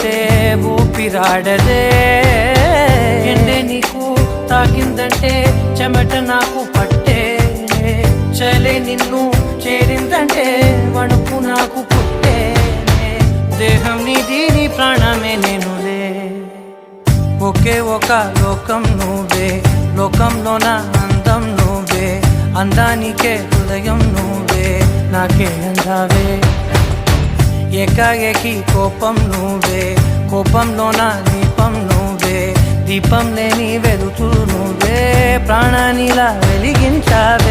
లేదంటే ఊపిరాడదే. ఎండే నీకు తాకిందంటే చెమట నాకు పట్టే. చలే నిన్ను చేరిందంటే వణుకు నాకు పుట్టే. దేహం నీది నీ ప్రాణమే నేనులే. ఒకే ఒక లోకం నువ్వే, లోకంలోన అందం నువ్వే, అందానికే హృదయం నువ్వే, నాకే అందావే. ఏకాఏకి కోపం నువ్వే, కోపంలోన దీపం నువ్వే, దీపం లేని వెలుతురు నువ్వే, ప్రాణానిలా వెలిగించావే.